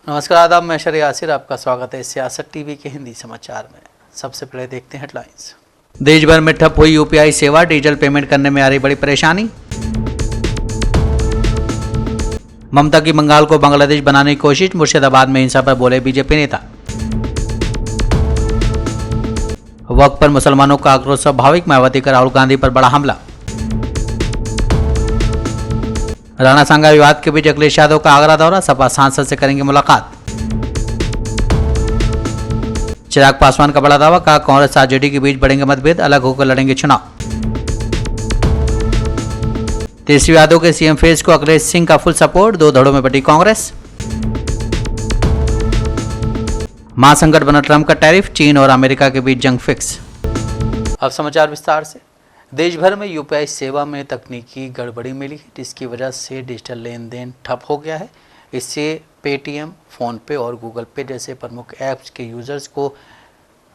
नमस्कार, आदाब। मैं शर यासिर, आपका स्वागत है सियासत टीवी के हिंदी समाचार में। सबसे पहले देखते हैं हेडलाइंस। देश भर में ठप हुई यूपीआई सेवा, डिजिटल पेमेंट करने में आ रही बड़ी परेशानी। ममता की बंगाल को बांग्लादेश बनाने की कोशिश, मुर्शिदाबाद में हिंसा पर बोले बीजेपी नेता। वक्फ पर मुसलमानों का आक्रोश स्वाभाविक, मायावती का राहुल गांधी पर बड़ा हमला। राणा सांगा विवाद के बीच अखिलेश यादव का आगरा दौरा, सपा सांसद से करेंगे मुलाकात। चिराग पासवान का बड़ा दावा, कहा कांग्रेस आरजेडी के बीच बढ़ेंगे मतभेद, अलग होकर लड़ेंगे चुनाव। तेजस्वी यादव के सीएम फेज को अखिलेश सिंह का फुल सपोर्ट, 2 धड़ों में बटी कांग्रेस। महासंकट बना ट्रंप का टैरिफ, चीन और अमेरिका के बीच जंग फिक्स। अब समाचार विस्तार से। देश भर में यूपीआई सेवा में तकनीकी गड़बड़ी मिली है, जिसकी वजह से डिजिटल लेन देन ठप हो गया है। इससे पेटीएम, फ़ोनपे और गूगल पे जैसे प्रमुख ऐप्स के यूज़र्स को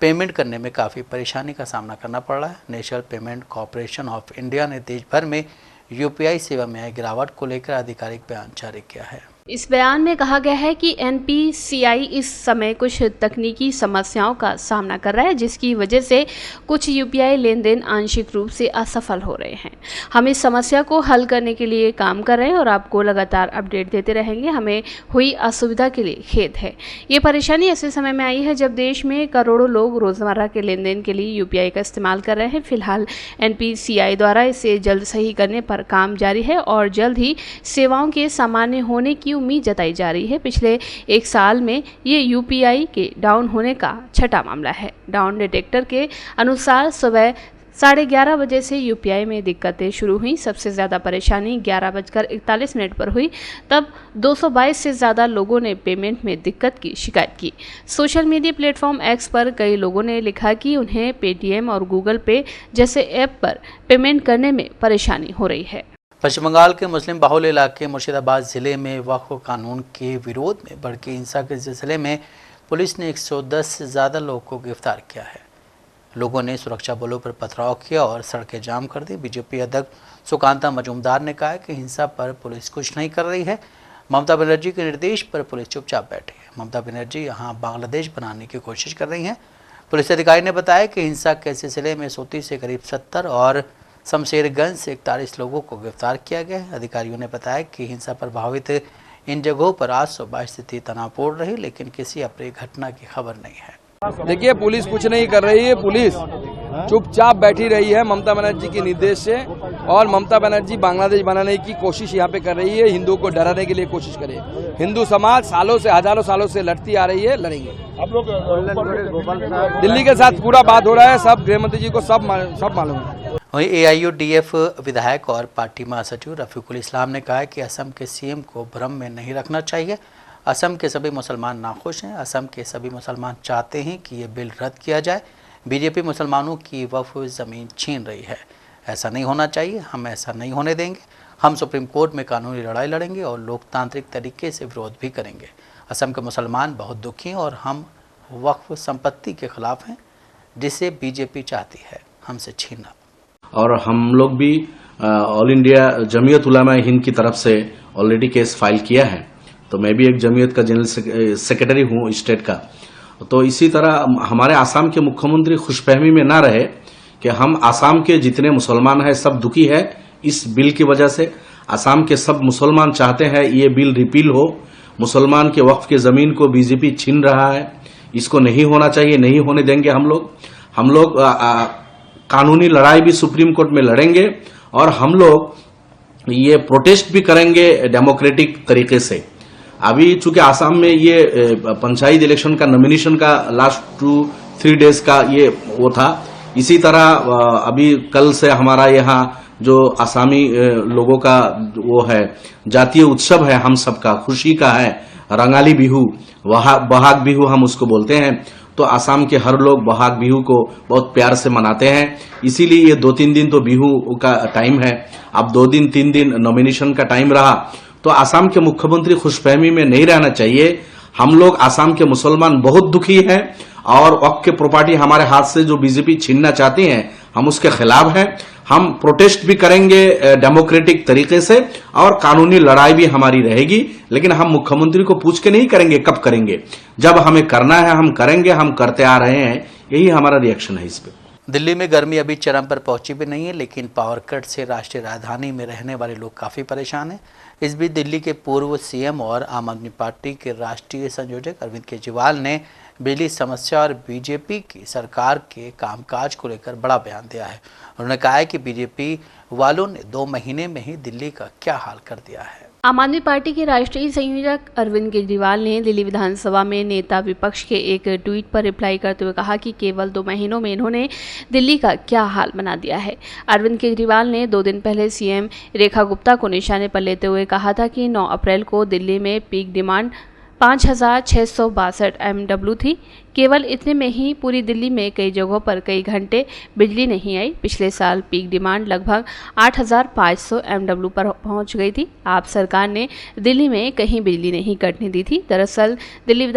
पेमेंट करने में काफ़ी परेशानी का सामना करना पड़ रहा है। National payment corporation of India ने देश भर में यूपीआई सेवा में आई गिरावट को लेकर आधिकारिक बयान जारी किया है। इस बयान में कहा गया है कि एनपीसीआई इस समय कुछ तकनीकी समस्याओं का सामना कर रहा है, जिसकी वजह से कुछ यूपीआई लेन देन आंशिक रूप से असफल हो रहे हैं। हम इस समस्या को हल करने के लिए काम कर रहे हैं और आपको लगातार अपडेट देते रहेंगे। हमें हुई असुविधा के लिए खेद है। ये परेशानी ऐसे समय में आई है जब देश में करोड़ों लोग रोजमर्रा के लेन देन के लिए यूपीआई का इस्तेमाल कर रहे हैं। फिलहाल एनपीसीआई द्वारा इसे जल्द सही करने पर काम जारी है और जल्द ही सेवाओं के सामान्य होने की उम्मीद जताई जा रही है। पिछले 1 साल में ये यूपीआई के डाउन होने का छठा मामला है। डाउन डिटेक्टर के अनुसार सुबह 11:30 बजे से यूपीआई में दिक्कतें शुरू हुई। सबसे ज़्यादा परेशानी 11:41 पर हुई। तब 222 से ज़्यादा लोगों ने पेमेंट में दिक्कत की शिकायत की। सोशल मीडिया प्लेटफॉर्म एक्स पर कई लोगों ने लिखा कि उन्हें पेटीएम और गूगल पे जैसे ऐप पर पेमेंट करने में परेशानी हो रही है। पश्चिम बंगाल के मुस्लिम बाहुल इलाके मुर्शिदाबाद जिले में वक्फ कानून के विरोध में भड़की हिंसा के सिलसिले में पुलिस ने 110 से ज़्यादा लोगों को गिरफ्तार किया है। लोगों ने सुरक्षा बलों पर पथराव किया और सड़कें जाम कर दी। बीजेपी अध्यक्ष सुकांता मजूमदार ने कहा कि हिंसा पर पुलिस कुछ नहीं कर रही है। ममता बनर्जी के निर्देश पर पुलिस चुपचाप बैठी है। ममता बनर्जी यहाँ बांग्लादेश बनाने की कोशिश कर रही हैं। पुलिस अधिकारी ने बताया कि हिंसा के सिलसिले में सोती से करीब 70 और शमशेरगंज से 41 लोगों को गिरफ्तार किया गया है। अधिकारियों ने बताया कि हिंसा प्रभावित इन जगहों पर आज सुबह स्थिति तनावपूर्ण रही, लेकिन किसी अप्रिय घटना की खबर नहीं है। देखिए, पुलिस कुछ नहीं कर रही है। पुलिस चुपचाप बैठी रही है ममता बनर्जी के निर्देश से, और ममता बनर्जी बांग्लादेश बनाने की कोशिश यहाँ पे कर रही है। हिंदुओं को डराने के लिए कोशिश करे। हिंदू समाज सालों से, हजारों सालों से लड़ती आ रही है, लड़ेंगे। दिल्ली के साथ पूरा बात हो रहा है, सब गृहमंत्री जी को सब मालूम है। वहीं एआईयूडीएफ विधायक और पार्टी महासचिव रफीकुल इस्लाम ने कहा कि असम के सीएम को भ्रम में नहीं रखना चाहिए। असम के सभी मुसलमान नाखुश हैं। असम के सभी मुसलमान चाहते हैं कि ये बिल रद्द किया जाए। बीजेपी मुसलमानों की वक्फ ज़मीन छीन रही है। ऐसा नहीं होना चाहिए। हम ऐसा नहीं होने देंगे। हम सुप्रीम कोर्ट में कानूनी लड़ाई लड़ेंगे और लोकतांत्रिक तरीके से विरोध भी करेंगे। असम के मुसलमान बहुत दुखी हैं और हम वक्फ संपत्ति के खिलाफ हैं, जिसे बीजेपी चाहती है हमसे छीनना। और हम लोग भी ऑल इंडिया जमीयत उलमा हिंद की तरफ से ऑलरेडी केस फाइल किया है। तो मैं भी एक जमीयत का जनरल सेक्रेटरी हूँ स्टेट का। तो इसी तरह हमारे आसाम के मुख्यमंत्री खुशफहमी में ना रहे कि हम आसाम के जितने मुसलमान हैं सब दुखी है इस बिल की वजह से। आसाम के सब मुसलमान चाहते हैं ये बिल रिपील हो। मुसलमान के वक्फ के जमीन को बीजेपी छीन रहा है, इसको नहीं होना चाहिए, नहीं होने देंगे हम लोग कानूनी लड़ाई भी सुप्रीम कोर्ट में लड़ेंगे और हम लोग ये प्रोटेस्ट भी करेंगे डेमोक्रेटिक तरीके से। अभी चूंकि आसाम में ये पंचायत इलेक्शन का नॉमिनेशन का लास्ट 2-3 डेज का ये वो था। इसी तरह अभी कल से हमारा यहाँ जो आसामी लोगों का वो है जातीय उत्सव है, हम सबका खुशी का है, रंगाली बिहू, बहाग बिहू हम उसको बोलते हैं। तो आसाम के हर लोग बहाग बिहू को बहुत प्यार से मनाते हैं। इसीलिए ये 2-3 दिन तो बिहू का टाइम है। अब 2 दिन 3 दिन नॉमिनेशन का टाइम रहा। तो आसाम के मुख्यमंत्री खुशफहमी में नहीं रहना चाहिए। हम लोग आसाम के मुसलमान बहुत दुखी हैं और वक्फ के प्रॉपर्टी हमारे हाथ से जो बीजेपी छीनना चाहती है, हम उसके खिलाफ हैं। हम प्रोटेस्ट भी करेंगे डेमोक्रेटिक तरीके से और कानूनी लड़ाई भी हमारी रहेगी, लेकिन हम मुख्यमंत्री को पूछ के नहीं करेंगे। कब करेंगे? जब हमें करना है हम करेंगे, हम करते आ रहे हैं, यही हमारा रिएक्शन है इस पे। दिल्ली में गर्मी अभी चरम पर पहुंची भी नहीं है, लेकिन पावर कट से राष्ट्रीय राजधानी में रहने वाले लोग काफ़ी परेशान हैं। इस बीच दिल्ली के पूर्व सीएम और आम आदमी पार्टी के राष्ट्रीय संयोजक अरविंद केजरीवाल ने बिजली समस्या और बीजेपी की सरकार के कामकाज को लेकर बड़ा बयान दिया है। उन्होंने कहा है कि बीजेपी वालों ने 2 महीने में ही दिल्ली का क्या हाल कर दिया है। आम आदमी पार्टी के राष्ट्रीय संयोजक अरविंद केजरीवाल ने दिल्ली विधानसभा में नेता विपक्ष के एक ट्वीट पर रिप्लाई करते हुए कहा कि केवल 2 महीनों में इन्होंने दिल्ली का क्या हाल बना दिया है। अरविंद केजरीवाल ने 2 दिन पहले सीएम रेखा गुप्ता को निशाने पर लेते हुए कहा था कि 9 अप्रैल को दिल्ली में पीक डिमांड 5,662 MW थी। केवल इतने में ही पूरी दिल्ली में कई जगहों पर कई घंटे बिजली नहीं आई। पिछले साल पीक डिमांड लगभग 8,500 MW पर पहुंच गई थी। आप सरकार ने दिल्ली में कहीं बिजली नहीं कटने दी थी। दरअसल दिल्ली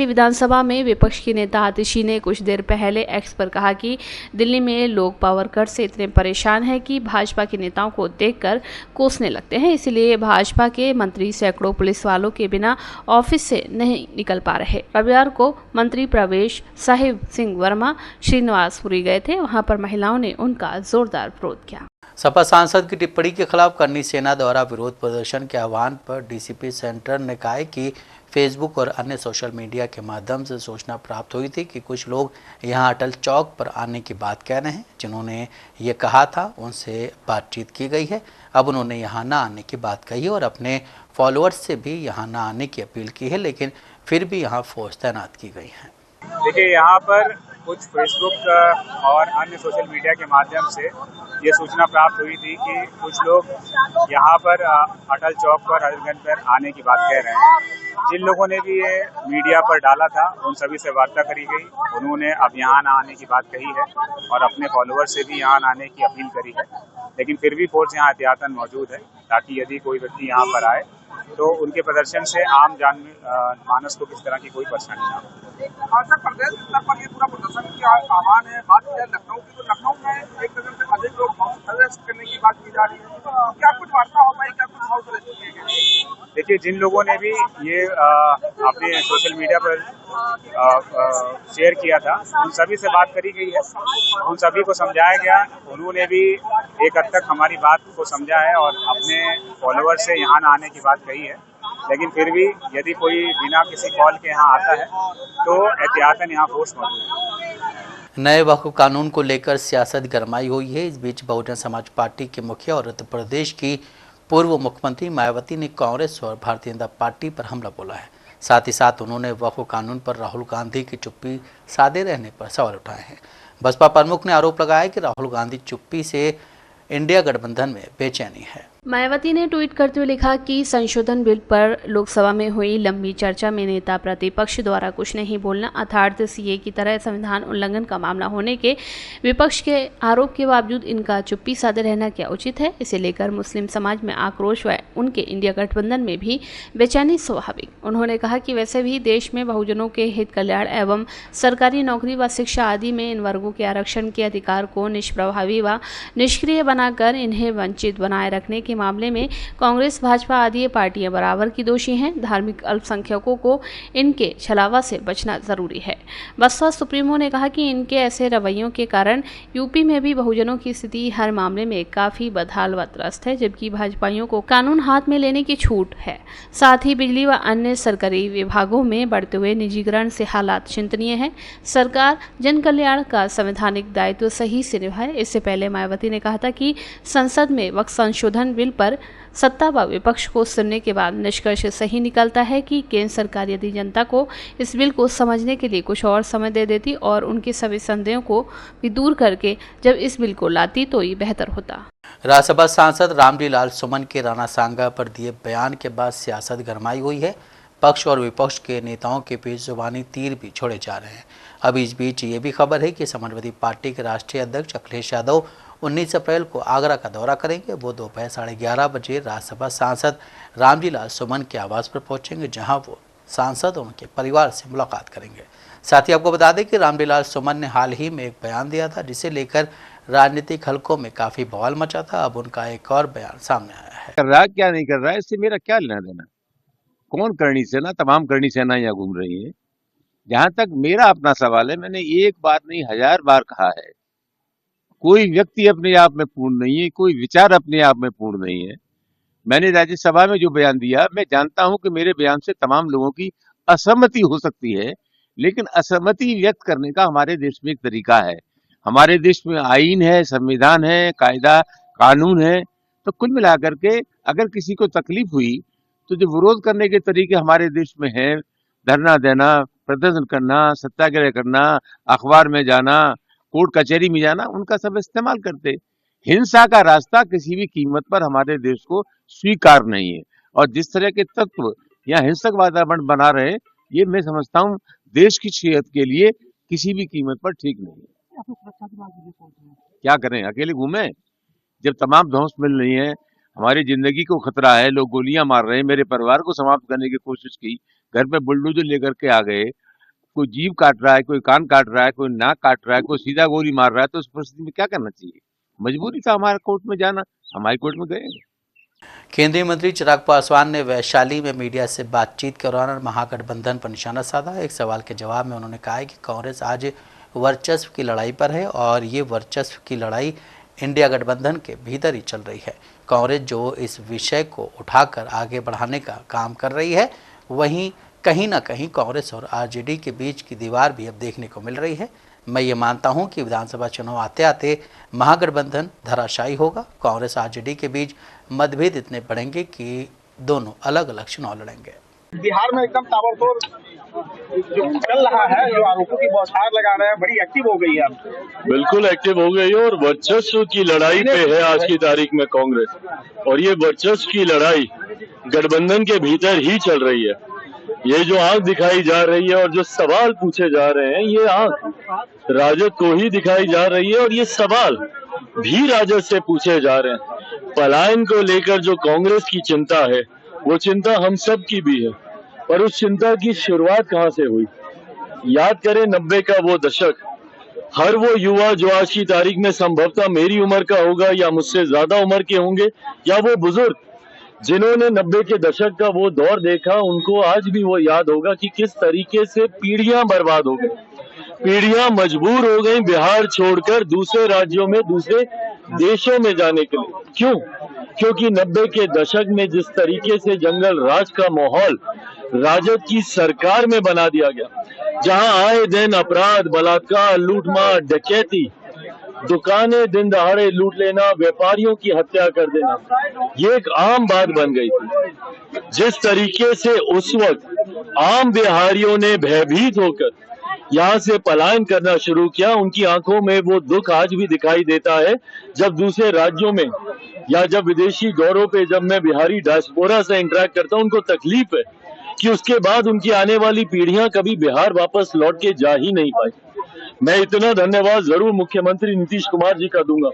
विधानसभा में विपक्ष के नेता आतिशी ने कुछ देर पहले एक्स पर कहा कि दिल्ली में लोग पावर कट से इतने परेशान हैं कि भाजपा के नेताओं को देखकर कोसने लगते हैं। इसलिए भाजपा के मंत्री सैकड़ों पुलिस वालों के बिना ऑफिस से नहीं निकल पा रहे। रविवार को मंत्री प्रवेश साहिब सिंह वर्मा श्रीनिवासपुरी गए थे। वहां पर महिलाओं ने उनका जोरदार विरोध किया। सपा सांसद की टिप्पणी के खिलाफ करनी सेना द्वारा विरोध प्रदर्शन के आह्वान पर डीसीपी सेंटर ने कहा है कि फेसबुक और अन्य सोशल मीडिया के माध्यम से सूचना प्राप्त हुई थी कि कुछ लोग यहां अटल चौक पर आने की बात कह रहे हैं। जिन्होंने ये कहा था उनसे बातचीत की गई है। अब उन्होंने यहां ना आने की बात कही है और अपने फॉलोअर्स से भी यहां ना आने की अपील की है, लेकिन फिर भी यहां फौज तैनात की गई है। देखिए, यहाँ पर कुछ फेसबुक और अन्य सोशल मीडिया के माध्यम से ये सूचना प्राप्त हुई थी कि कुछ लोग यहाँ पर अटल चौक पर हजरतगंज पर आने की बात कह रहे हैं। जिन लोगों ने भी ये मीडिया पर डाला था उन सभी से वार्ता करी गई। उन्होंने अब यहाँ ना आने की बात कही है और अपने फॉलोअर से भी यहाँ आने की अपील करी है, लेकिन फिर भी फोर्स यहाँ एहतियातन मौजूद है ताकि यदि कोई व्यक्ति यहाँ पर आए तो उनके प्रदर्शन से आम मानस को किस तरह की कोई परेशानी ना हो। सर, प्रदेश स्तर पर ये पूरा प्रदर्शन का आह्वान है। बात की जाए लखनऊ की, तो लखनऊ में 1 दर्जन से अधिक लोग अरेस्ट करने की बात की जा रही है। तो क्या कुछ वार्ता हो पाई, क्या कुछ हाउस अरेस्ट किए गए? देखिए, जिन लोगों ने भी ये अपने सोशल मीडिया पर शेयर किया था उन सभी से बात करी गई है, उन सभी को समझाया गया। उन्होंने भी एक हद तक हमारी बात को समझा है और अपने फॉलोअर से यहाँ न आने की बात कही है, लेकिन फिर भी यदि कोई बिना किसी कॉल के यहाँ आता है तो एहतियातन यहाँ फोर्स मौजूद है। नए वक्फ कानून को लेकर सियासत गरमाई हुई है। इस बीच बहुजन समाज पार्टी के मुखिया और उत्तर प्रदेश की पूर्व मुख्यमंत्री मायावती ने कांग्रेस और भारतीय जनता पार्टी पर हमला बोला है। साथ ही साथ उन्होंने वक्फ कानून पर राहुल गांधी की चुप्पी साधे रहने पर सवाल उठाए हैं। बसपा प्रमुख ने आरोप लगाया कि राहुल गांधी चुप्पी से इंडिया गठबंधन में बेचैनी है। मायावती ने ट्वीट करते हुए लिखा कि संशोधन बिल पर लोकसभा में हुई लंबी चर्चा में नेता प्रतिपक्ष द्वारा कुछ नहीं बोलना अर्थात सीए की तरह संविधान उल्लंघन का मामला होने के विपक्ष के आरोप के बावजूद इनका चुप्पी साधे रहना क्या उचित है। इसे लेकर मुस्लिम समाज में आक्रोश व उनके इंडिया गठबंधन में भी बेचैनी स्वाभाविक। उन्होंने कहा कि वैसे भी देश में बहुजनों के हित कल्याण एवं सरकारी नौकरी व शिक्षा आदि में इन वर्गों के आरक्षण के अधिकार को निष्प्रभावी व निष्क्रिय बनाकर इन्हें वंचित बनाए रखने के मामले में कांग्रेस भाजपा आदि पार्टियां बराबर की दोषी हैं। धार्मिक अल्पसंख्यकों को इनके छलावा से बचना जरूरी है। बसपा सुप्रीमो ने कहा कि इनके ऐसे रवैयों के कारण यूपी में भी बहुजनों की स्थिति हर मामले में काफी बदहाल व त्रस्त है, जबकि भाजपाइयों को कानून हाथ में लेने की छूट है। साथ ही बिजली व अन्य सरकारी विभागों में बढ़ते हुए निजीकरण से हालात चिंतनीय है। सरकार जन कल्याण का संवैधानिक दायित्व सही से निभाए। इससे पहले मायावती ने कहा था कि संसद में वक्फ संशोधन बिल पर सत्ता व विपक्ष को सुनने के बाद निष्कर्ष सही निकलता है कि केंद्र सरकार यदि जनता को इस बिल को समझने के लिए कुछ और समय दे देती और उनके सभी संदेहों को भी दूर करके जब इस बिल को लाती तो ये बेहतर होता। राज्यसभा सांसद रामजी लाल सुमन के राणा सांगा पर दिए बयान के बाद सियासत गरमाई हुई है। पक्ष और विपक्ष के नेताओं के बीच जुबानी तीर भी छोड़े जा रहे हैं। अब इस बीच ये भी खबर है कि समाजवादी पार्टी के राष्ट्रीय अध्यक्ष अखिलेश यादव 19 अप्रैल को आगरा का दौरा करेंगे। वो दोपहर 11:30 बजे राज्यसभा सांसद रामजी लाल सुमन के आवास पर पहुंचेंगे, जहां वो सांसद और उनके परिवार से मुलाकात करेंगे। साथ ही आपको बता दें कि रामविलास सुमन ने हाल ही में एक बयान दिया था जिसे लेकर राजनीतिक हलकों में काफी बवाल मचा था। अब उनका एक और बयान सामने आया है। कर रहा क्या नहीं कर रहा है, इससे मेरा क्या लेना देना। कौन करनी सेना, तमाम करनी सेना यहाँ घूम रही है। जहां तक मेरा अपना सवाल है, मैंने एक बार नहीं 1000 बार कहा है, कोई व्यक्ति अपने आप में पूर्ण नहीं है, कोई विचार अपने आप में पूर्ण नहीं है। मैंने राज्यसभा में जो बयान दिया, मैं जानता हूं कि मेरे बयान से तमाम लोगों की असहमति हो सकती है, लेकिन असहमति व्यक्त करने का हमारे देश में एक तरीका है। हमारे देश में आईन है, संविधान है, कायदा कानून है। तो कुल मिलाकर के अगर किसी को तकलीफ हुई तो जो विरोध करने के तरीके हमारे देश में हैं, धरना देना, प्रदर्शन करना, सत्याग्रह करना, अखबार में जाना, कोर्ट कचहरी में जाना, उनका सब इस्तेमाल करते। हिंसा का रास्ता किसी भी कीमत पर हमारे देश को स्वीकार नहीं है, और जिस तरह के तत्व यहाँ हिंसक वातावरण बना रहे, ये मैं समझता हूँ देश की सेहत के लिए किसी भी कीमत पर ठीक नहीं है। क्या करें, अकेले घूमे जब तमाम ध्वंस मिल रही है, हमारी जिंदगी को खतरा है, लोग गोलियां मार रहे हैं, मेरे परिवार को समाप्त करने की कोशिश की, घर पे बुलडोजर लेकर के आ गए, कोई जीभ काट रहा है, कोई कान काट रहा है, कोई नाक काट रहा है, कोई सीधा गोली मार रहा है, तो उस परिस्थिति में क्या करना चाहिए? मजबूरी था हमारे कोर्ट में जाना, हम हाई कोर्ट में गए। केंद्रीय मंत्री चिराग पासवान ने वैशाली में मीडिया से बातचीत के दौरान महागठबंधन पर निशाना साधा। एक सवाल के जवाब में उन्होंने कहा कि कांग्रेस आज वर्चस्व की लड़ाई पर है और ये वर्चस्व की लड़ाई इंडिया गठबंधन के भीतर ही चल रही है। कांग्रेस जो इस विषय को उठाकर आगे बढ़ाने का काम कर रही है, वहीं कहीं ना कहीं कांग्रेस और आरजेडी के बीच की दीवार भी अब देखने को मिल रही है। मैं ये मानता हूं कि विधानसभा चुनाव आते आते महागठबंधन धराशायी होगा। कांग्रेस आरजेडी के बीच मतभेद इतने बढ़ेंगे कि दोनों अलग अलग चुनाव लड़ेंगे। बिहार में एकदम ताबड़तोड़ जो चल रहा है, जो आरोपों की बौछार लगा रहे हैं, बड़ी एक्टिव हो गई है। बिल्कुल एक्टिव हो गई है और वर्चस्व की लड़ाई पे है आज की तारीख में कांग्रेस, और ये वर्चस्व की लड़ाई गठबंधन के भीतर ही चल रही है। ये जो आंख दिखाई जा रही है और जो सवाल पूछे जा रहे हैं, ये आंख राजद को ही दिखाई जा रही है और ये सवाल भी राजद से पूछे जा रहे हैं। पलायन को लेकर जो कांग्रेस की चिंता है, वो चिंता हम सब की भी है, पर उस चिंता की शुरुआत कहाँ से हुई? याद करें 90 का वो दशक। हर वो युवा जो आज की तारीख में संभवतः मेरी उम्र का होगा या मुझसे ज्यादा उम्र के होंगे, या वो बुजुर्ग जिन्होंने 90 के दशक का वो दौर देखा, उनको आज भी वो याद होगा कि किस तरीके से पीढ़ियां बर्बाद हो गई, पीढ़ियां मजबूर हो गई बिहार छोड़कर दूसरे राज्यों में, दूसरे देशों में जाने के लिए। क्यों? क्योंकि 90 के दशक में जिस तरीके से जंगल राज का माहौल राजद की सरकार में बना दिया गया, जहां आए दिन अपराध, बलात्कार, लूटमार, डकैती, दुकानें दिन दहाड़े लूट लेना, व्यापारियों की हत्या कर देना, ये एक आम बात बन गई थी। जिस तरीके से उस वक्त आम बिहारियों ने भयभीत होकर यहाँ से पलायन करना शुरू किया, उनकी आंखों में वो दुख आज भी दिखाई देता है। जब दूसरे राज्यों में या जब विदेशी दौरों पे जब मैं बिहारी डायस्पोरा से इंटरेक्ट करता हूँ, उनको तकलीफ है कि उसके बाद उनकी आने वाली पीढ़ियां कभी बिहार वापस लौट के जा ही नहीं पाई। मैं इतना धन्यवाद जरूर मुख्यमंत्री नीतीश कुमार जी का दूंगा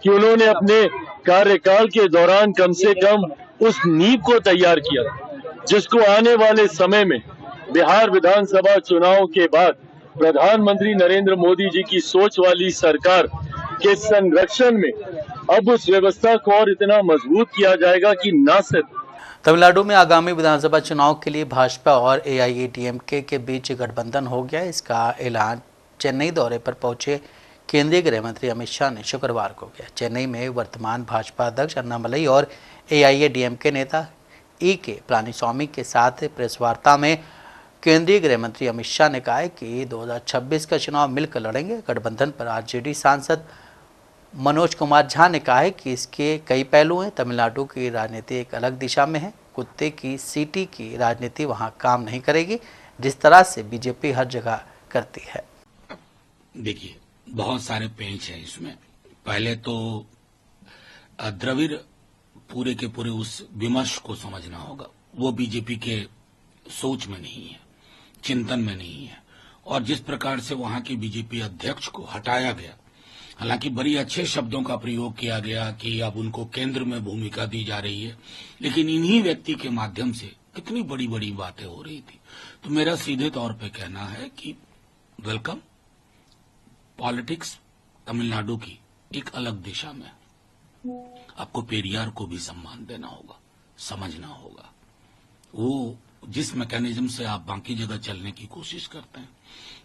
कि उन्होंने अपने कार्यकाल के दौरान कम से कम उस नींव को तैयार किया, जिसको आने वाले समय में बिहार विधानसभा चुनाव के बाद प्रधानमंत्री नरेंद्र मोदी जी की सोच वाली सरकार के संरक्षण में अब उस व्यवस्था को और इतना मजबूत किया जाएगा कि न सिर्फ तमिलनाडु में आगामी विधानसभा चुनाव के लिए भाजपा और एआईएडीएमके के बीच गठबंधन हो गया। इसका ऐलान चेन्नई दौरे पर पहुंचे केंद्रीय गृह मंत्री अमित शाह ने शुक्रवार को किया। चेन्नई में वर्तमान भाजपा अध्यक्ष अन्नामलई और एआईएडीएमके नेता के पलानीस्वामी के साथ प्रेस वार्ता में केंद्रीय गृह मंत्री अमित शाह ने कहा है कि 2026 का चुनाव मिलकर लड़ेंगे। गठबंधन पर आरजेडी सांसद मनोज कुमार झा ने कहा है कि इसके कई पहलू हैं। तमिलनाडु की राजनीति एक अलग दिशा में है। कुत्ते की सीटी की राजनीति वहां काम नहीं करेगी, जिस तरह से बीजेपी हर जगह करती है। देखिए, बहुत सारे पेंच हैं इसमें। पहले तो द्रविड़ पूरे के पूरे उस विमर्श को समझना होगा। वो बीजेपी के सोच में नहीं है, चिंतन में नहीं है, और जिस प्रकार से वहां के बीजेपी अध्यक्ष को हटाया गया, हालांकि बड़ी अच्छे शब्दों का प्रयोग किया गया कि अब उनको केंद्र में भूमिका दी जा रही है, लेकिन इन्हीं व्यक्ति के माध्यम से कितनी बड़ी बड़ी बातें हो रही थी। तो मेरा सीधे तौर पे कहना है कि वेलकम। पॉलिटिक्स तमिलनाडु की एक अलग दिशा में, आपको पेरियार को भी सम्मान देना होगा, समझना होगा। वो जिस मैकेनिज्म से आप बाकी जगह चलने की कोशिश करते हैं,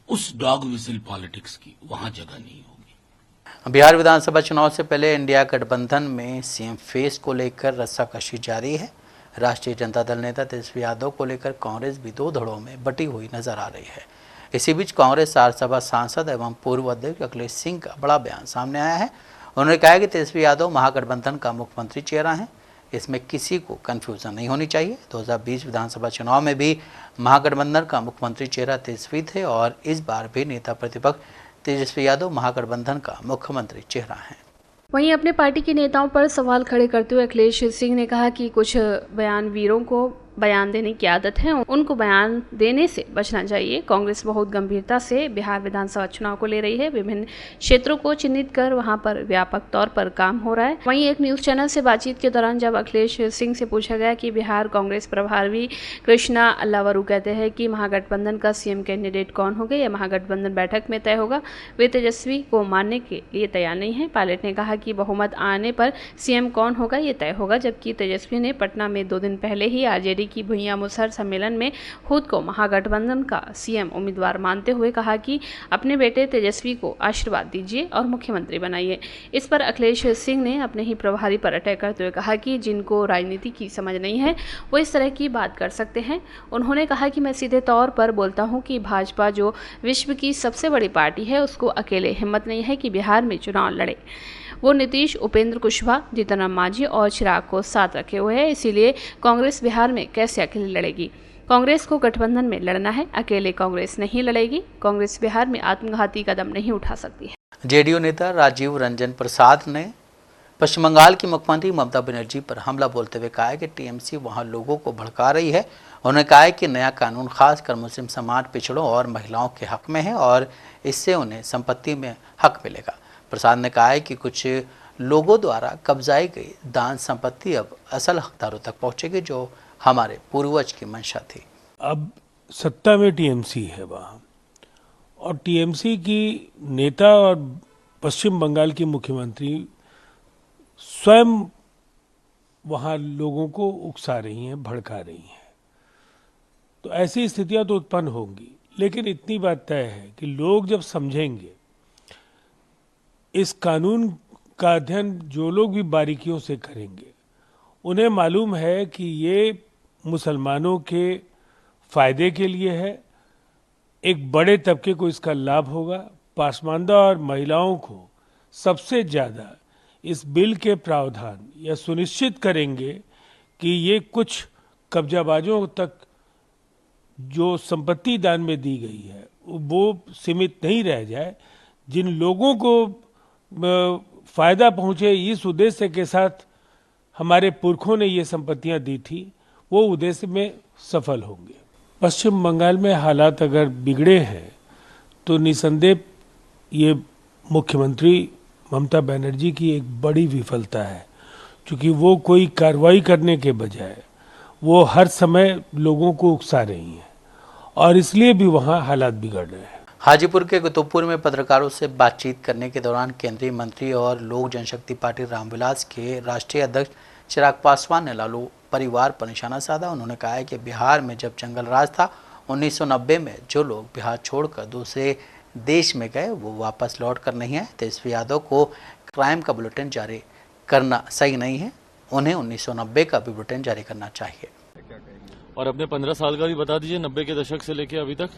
उस डॉग विसिल पॉलिटिक्स की वहां जगह नहीं होगी। बिहार विधानसभा चुनाव से पहले इंडिया गठबंधन में सीएम फेस को लेकर रस्साकशी जारी है। राष्ट्रीय जनता दल नेता तेजस्वी यादव को लेकर कांग्रेस भी दो धड़ों में बटी हुई नजर आ रही है। इसी बीच कांग्रेस राज्यसभा सांसद एवं पूर्व अध्यक्ष अखिलेश सिंह का बड़ा बयान सामने आया है। उन्होंने कहा कि तेजस्वी यादव महागठबंधन का मुख्यमंत्री चेहरा है, इसमें किसी को कंफ्यूजन नहीं होनी चाहिए। 2020 विधानसभा चुनाव में भी महागठबंधन का मुख्यमंत्री चेहरा तेजस्वी थे और इस बार भी नेता प्रतिपक्ष तेजस्वी यादव महागठबंधन का मुख्यमंत्री चेहरा है। वहीं अपने पार्टी के नेताओं पर सवाल खड़े करते हुए अखिलेश सिंह ने कहा कि कुछ बयानवीरों को बयान देने की आदत है, उनको बयान देने से बचना चाहिए। कांग्रेस बहुत गंभीरता से बिहार विधानसभा चुनाव को ले रही है। विभिन्न क्षेत्रों को चिन्हित कर वहां पर व्यापक तौर पर काम हो रहा है। वहीं एक न्यूज चैनल से बातचीत के दौरान जब अखिलेश सिंह से पूछा गया कि बिहार कांग्रेस प्रभारी कृष्णा अल्लावरू कहते हैं कि महागठबंधन का सीएम कैंडिडेट कौन होगा, यह महागठबंधन बैठक में तय होगा, वे तेजस्वी को मानने के लिए तैयार नहीं है। पायलट ने कहा कि बहुमत आने पर सीएम कौन होगा ये तय होगा, जबकि तेजस्वी ने पटना में 2 दिन पहले ही आरजेडी की भुइयां मुसहर सम्मेलन में खुद को महागठबंधन का सीएम उम्मीदवार मानते हुए कहा कि अपने बेटे तेजस्वी को आशीर्वाद दीजिए और मुख्यमंत्री बनाइए। इस पर अखिलेश सिंह ने अपने ही प्रभारी पर अटैक करते हुए कहा कि जिनको राजनीति की समझ नहीं है वो इस तरह की बात कर सकते हैं। उन्होंने कहा कि मैं सीधे तौर पर बोलता हूं कि भाजपा जो विश्व की सबसे बड़ी पार्टी है, उसको अकेले हिम्मत नहीं है कि बिहार में चुनाव लड़े। वो नीतीश, उपेंद्र कुशवाहा, जीतन राम मांझी और चिराग को साथ रखे हुए है, इसीलिए कांग्रेस बिहार में कैसे अकेले लड़ेगी। कांग्रेस को गठबंधन में लड़ना है, अकेले कांग्रेस नहीं लड़ेगी। कांग्रेस बिहार में आत्मघाती कदम नहीं उठा सकती है। जेडीयू नेता राजीव रंजन प्रसाद ने पश्चिम बंगाल की मुख्यमंत्री ममता बनर्जी पर हमला बोलते हुए कहा है कि टीएमसी वहां लोगों को भड़का रही है। उन्होंने कहा है कि नया कानून खासकर मुस्लिम समाज, पिछड़ों और महिलाओं के हक में है और इससे उन्हें संपत्ति में हक मिलेगा। प्रसाद ने कहा है कि कुछ लोगों द्वारा कब्जाई गई दान संपत्ति अब असल हकदारों तक पहुंचेगी, जो हमारे पूर्वज की मंशा थी। अब सत्ता में टीएमसी है वहाँ, और टीएमसी की नेता और पश्चिम बंगाल की मुख्यमंत्री स्वयं वहाँ लोगों को उकसा रही हैं, भड़का रही हैं। तो ऐसी स्थितियां तो उत्पन्न होंगी, लेकिन इतनी बात तय है कि लोग जब समझेंगे इस कानून का अध्ययन, जो लोग भी बारीकियों से करेंगे, उन्हें मालूम है कि ये मुसलमानों के फायदे के लिए है, एक बड़े तबके को इसका लाभ होगा। पासमानदा और महिलाओं को सबसे ज़्यादा इस बिल के प्रावधान यह सुनिश्चित करेंगे कि ये कुछ कब्जाबाजों तक जो संपत्ति दान में दी गई है वो सीमित नहीं रह जाए। जिन लोगों को फायदा पहुंचे, इस उद्देश्य के साथ हमारे पुरखों ने ये संपत्तियां दी थी, वो उद्देश्य में सफल होंगे। पश्चिम बंगाल में हालात अगर बिगड़े हैं तो निसंदेह ये मुख्यमंत्री ममता बनर्जी की एक बड़ी विफलता है, क्योंकि वो कोई कार्रवाई करने के बजाय वो हर समय लोगों को उकसा रही हैं और इसलिए भी वहाँ हालात बिगड़ रहे हैं। हाजीपुर के कुतुबपुर में पत्रकारों से बातचीत करने के दौरान केंद्रीय मंत्री और लोक जनशक्ति पार्टी रामविलास के राष्ट्रीय अध्यक्ष चिराग पासवान ने लालू परिवार पर निशाना साधा। उन्होंने कहा है कि बिहार में जब जंगल राज था 1990 में जो लोग बिहार छोड़कर दूसरे देश में गए वो वापस लौट कर नहीं आए। तेजस्वी यादव को क्राइम का बुलेटिन जारी करना सही नहीं है, उन्हें 1990 का भी बुलेटिन जारी करना चाहिए। और अपने 15 साल का भी बता दीजिए, 90 के दशक से लेकर अभी तक,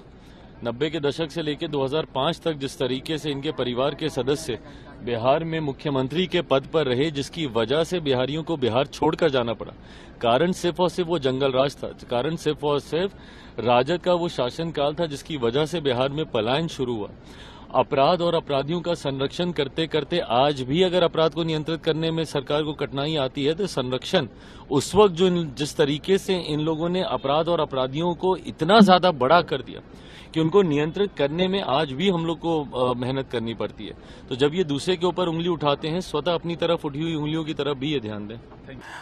90 के दशक से लेकर 2005 तक जिस तरीके से इनके परिवार के सदस्य बिहार में मुख्यमंत्री के पद पर रहे, जिसकी वजह से बिहारियों को बिहार छोड़कर जाना पड़ा। कारण सिर्फ और सिर्फ वो जंगल राज था, कारण सिर्फ और सिर्फ राजद का वो शासनकाल था, जिसकी वजह से बिहार में पलायन शुरू हुआ। अपराध और अपराधियों का संरक्षण करते करते आज भी अगर अपराध को नियंत्रित करने में सरकार को कठिनाई आती है तो संरक्षण उस वक्त जिस तरीके से इन लोगों ने अपराध और अपराधियों को इतना ज्यादा बड़ा कर दिया कि उनको नियंत्रित करने में आज भी हम लोग को मेहनत करनी पड़ती है। तो जब ये दूसरे के ऊपर उंगली उठाते हैं, स्वतः अपनी तरफ उठी हुई उंगलियों की तरफ भी ये ध्यान दें।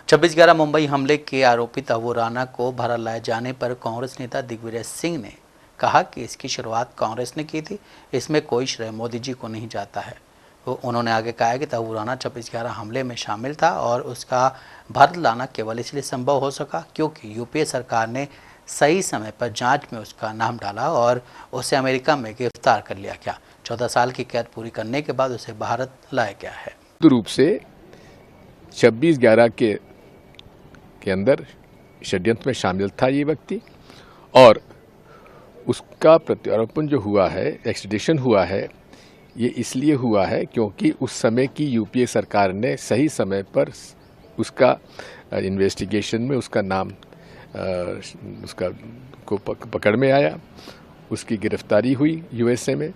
26/11 मुंबई हमले के आरोपी तहवूर राणा को भारत लाए जाने पर कांग्रेस नेता दिग्विजय सिंह ने कहा कि इसकी शुरुआत कांग्रेस ने की थी, इसमें कोई श्रेय मोदी जी को नहीं जाता है। उन्होंने आगे कहा कि तबू राना 26/11 हमले में शामिल था और उसका भारत लाना केवल इसलिए संभव हो सका क्योंकि यूपीए सरकार ने सही समय पर जांच में उसका नाम डाला और उसे अमेरिका में गिरफ्तार कर लिया गया। 14 साल की कैद पूरी करने के बाद उसे भारत लाया गया है। रूप से 26/11 के अंदर षड्यंत्र में शामिल था ये व्यक्ति और उसका प्रत्यारोपण जो हुआ है, एक्सट्रेडिशन हुआ है, ये इसलिए हुआ है क्योंकि उस समय की यूपीए सरकार ने सही समय पर उसका इन्वेस्टिगेशन में उसका नाम उसका को पकड़ में आया, उसकी गिरफ्तारी हुई यूएसए में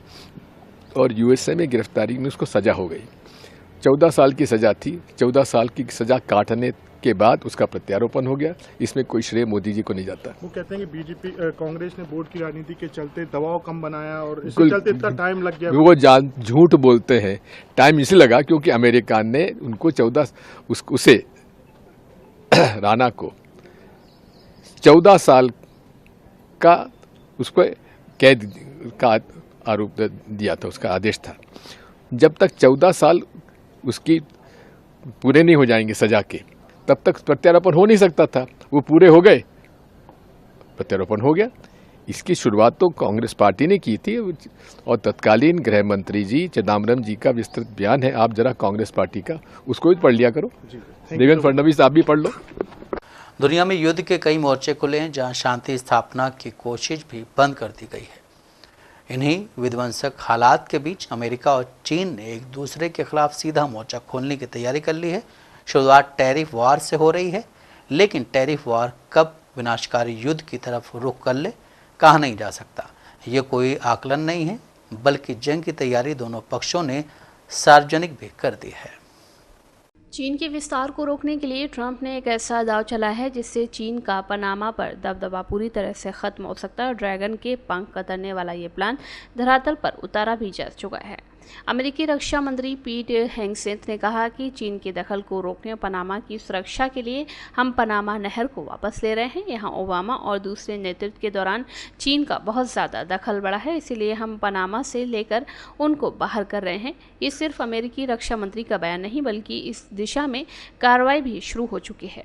और यूएसए में गिरफ्तारी में उसको सज़ा हो गई। 14 साल की सज़ा थी। 14 साल की सज़ा काटने के बाद उसका प्रत्यारोपण हो गया। इसमें कोई श्रेय मोदी जी को नहीं जाता। वो कहते हैं कि बीजेपी कांग्रेस ने वोट की राजनीति के चलते दबाव कम बनाया और इसके चलते इतना टाइम लग गया। वो झूठ बोलते हैं। टाइम इसलिए लगा क्योंकि अमेरिका ने उनको 14 उसे राणा को 14 साल का उसको कैद का आरोप दिया था, उसका आदेश था। जब तक 14 साल उसकी पूरे नहीं हो जाएंगे सजा के, तब तक प्रत्यारोपण हो नहीं सकता था। वो पूरे हो गए, प्रत्यारोपण हो गया। इसकी शुरुआत तो कांग्रेस पार्टी ने की थी और तत्कालीन गृह मंत्री जी चिदम्बरम जी का विस्तृत बयान है, आप जरा कांग्रेस पार्टी का उसको भी पढ़ लिया करो। देवेंद्र फडणवीस आप भी पढ़ लो। दुनिया में युद्ध के कई मोर्चे खुले हैं जहां शांति स्थापना की कोशिश भी बंद कर दी गई है। इन्हीं विध्वंसक हालात के बीच अमेरिका और चीन ने एक दूसरे के खिलाफ सीधा मोर्चा खोलने की तैयारी कर ली है। शुरुआत टैरिफ वार से हो रही है, लेकिन टैरिफ वार कब विनाशकारी युद्ध की तरफ रुख कर ले कहा नहीं जा सकता। ये कोई आकलन नहीं है, बल्कि जंग की तैयारी दोनों पक्षों ने सार्वजनिक भी कर दी है। चीन के विस्तार को रोकने के लिए ट्रंप ने एक ऐसा दांव चला है जिससे चीन का पनामा पर दबदबा पूरी तरह से खत्म हो सकता है और ड्रैगन के पंख कतरने वाला ये प्लान धरातल पर उतारा भी जा चुका है। अमेरिकी रक्षा मंत्री पीट हेगसेथ ने कहा कि चीन के दखल को रोकने और पनामा की सुरक्षा के लिए हम पनामा नहर को वापस ले रहे हैं। यहाँ ओबामा और दूसरे नेतृत्व के दौरान चीन का बहुत ज़्यादा दखल बढ़ा है, इसीलिए हम पनामा से लेकर उनको बाहर कर रहे हैं। ये सिर्फ अमेरिकी रक्षा मंत्री का बयान नहीं, बल्कि इस दिशा में कार्रवाई भी शुरू हो चुकी है,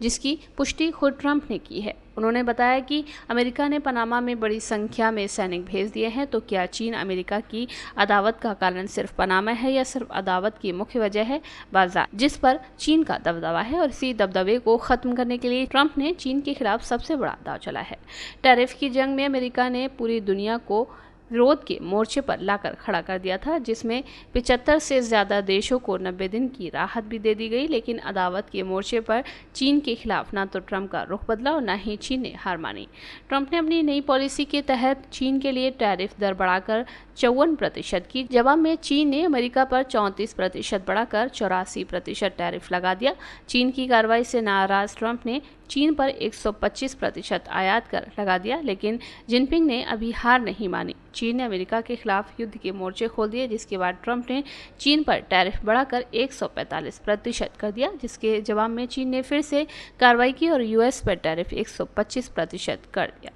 जिसकी पुष्टि खुद ट्रंप ने की है। उन्होंने बताया कि अमेरिका ने पनामा में बड़ी संख्या में सैनिक भेज दिए हैं। तो क्या चीन अमेरिका की अदावत का कारण सिर्फ पनामा है या सिर्फ अदावत की मुख्य वजह है बाजार जिस पर चीन का दबदबा है? और इसी दबदबे को खत्म करने के लिए ट्रंप ने चीन के खिलाफ सबसे बड़ा दांव चला है। टैरिफ की जंग में अमेरिका ने पूरी दुनिया को विरोध के मोर्चे पर लाकर खड़ा कर दिया था, जिसमें 75 से ज़्यादा देशों को 90 दिन की राहत भी दे दी गई। लेकिन अदावत के मोर्चे पर चीन के खिलाफ ना तो ट्रंप का रुख बदला और ना ही चीन ने हार मानी। ट्रंप ने अपनी नई पॉलिसी के तहत चीन के लिए टैरिफ दर बढ़ाकर 54% की। जवाब में चीन ने अमेरिका पर 34% बढ़ाकर 84% टैरिफ लगा दिया। चीन की कार्रवाई से नाराज ट्रंप ने चीन पर 125% आयात कर लगा दिया, लेकिन जिनपिंग ने अभी हार नहीं मानी। चीन ने अमेरिका के खिलाफ युद्ध के मोर्चे खोल दिए, जिसके बाद ट्रंप ने चीन पर टैरिफ बढ़ाकर 145% कर दिया, जिसके जवाब में चीन ने फिर से कार्रवाई की और यूएस पर टैरिफ 125% कर दिया।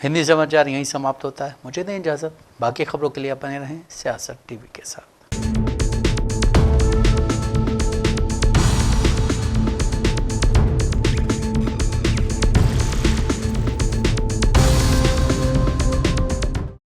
हिंदी समाचार यहीं समाप्त होता है। मुझे दें इजाज़त। बाकी खबरों के लिए आप बने रहें सियासत टीवी के साथ।